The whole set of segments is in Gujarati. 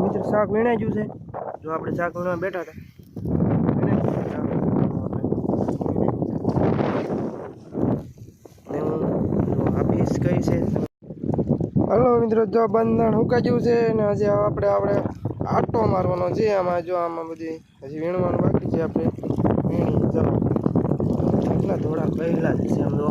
મિત્ર શાક વીણાઈ ગયું છે. જો આપણે શાક વીણવા બેઠા હતા. ફીસ કઈ છે. હલો મિત્રો, જો બંધણ હુકાઈ ગયું છે ને હજી આપણે આટો મારવાનો છે. આમાં જો આમાં બધી હજી વીણવાનું બાકી છે. આપણે વીણી ચાલો એટલા થોડા પહેલા છે એમ જો.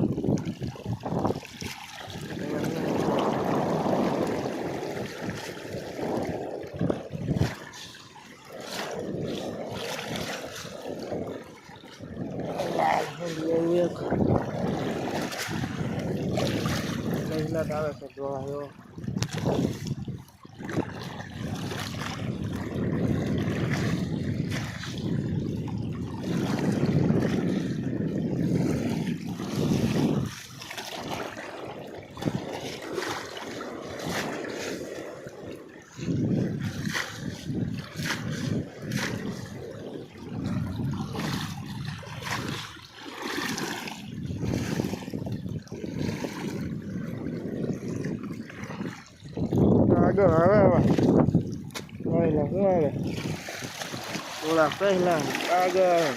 પહેલા તો આવે છે જોવા જો. આગળ આવે પહેલા શું આવે થોડા પહેલા આગળ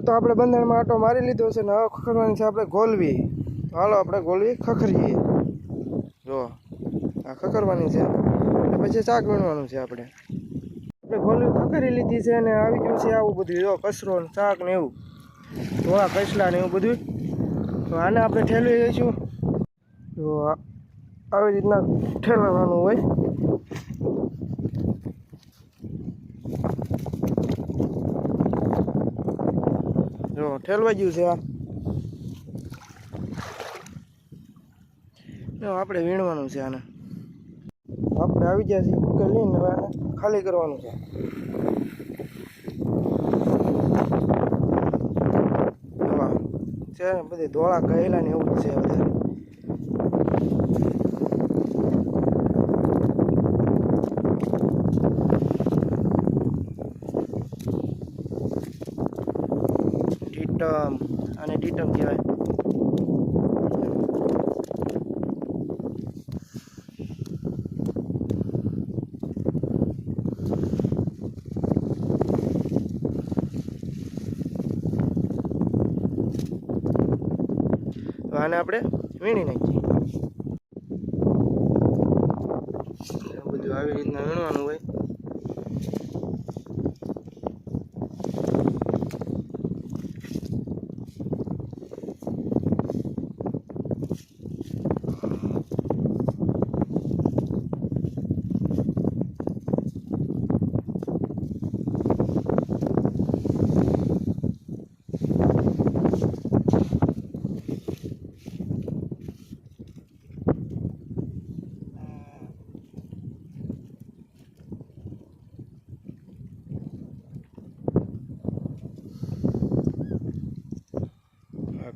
તો આપણે બંધણમાં આટો મારી લીધો છે ને હવે ખખડવાની છે આપણે ગોલવી. હાલો આપણે ગોલવી ખખરીએ. જો આ ખખડવાની છે પછી શાક વીણવાનું છે. આપણે ગોલવી ખખરી લીધી છે ને આવી ગયું છે આવું બધું જો કચરો ને શાક ને એવું થોડા કચલા ને એવું બધું. તો આને આપણે ઠેલવી દઈશું. તો આવી રીતના ઠેલવાનું હોય. જો ઠેલવાઈ ગયું છે આ. જો આપણે વીણવાનું છે આને. આપણે આવી ગયા છીએ કુકર લઈને હવે આને ખાલી કરવાનું છે. છે ને બધી ધોળા કહેલા ને એવું જ છે વધારે. ટીટમ આને ટીટમ કહેવાય. આને આપણે વીણી નાખીએ. બધું આવી રીતના વીણવાનું હોય.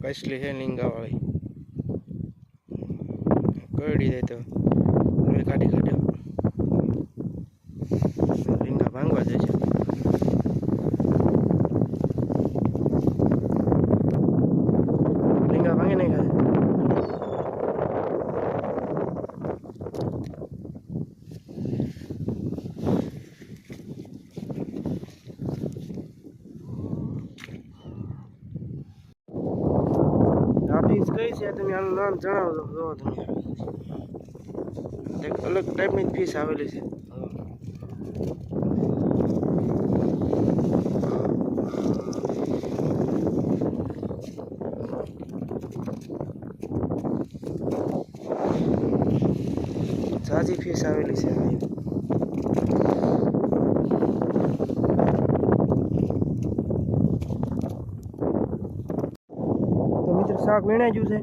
કસલી છે લીંગાવાળી કરડી જાય તો કાઢી કાઢ્યો. લીંગા ભાંગવા જાય છે. લીંગા ભાંગી નહીં ખાય. ફીસ કઈ છે તમે આનું નામ જણાવજો. જો તમે એક અલગ ટાઈપની ફીસ આવેલી છે. સાજી ફીસ આવેલી છે. શાક વીણાઈ ગયું છે.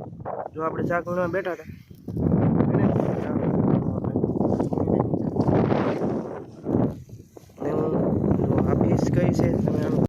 જો આપણે શાક વીણવા બેઠા હતા.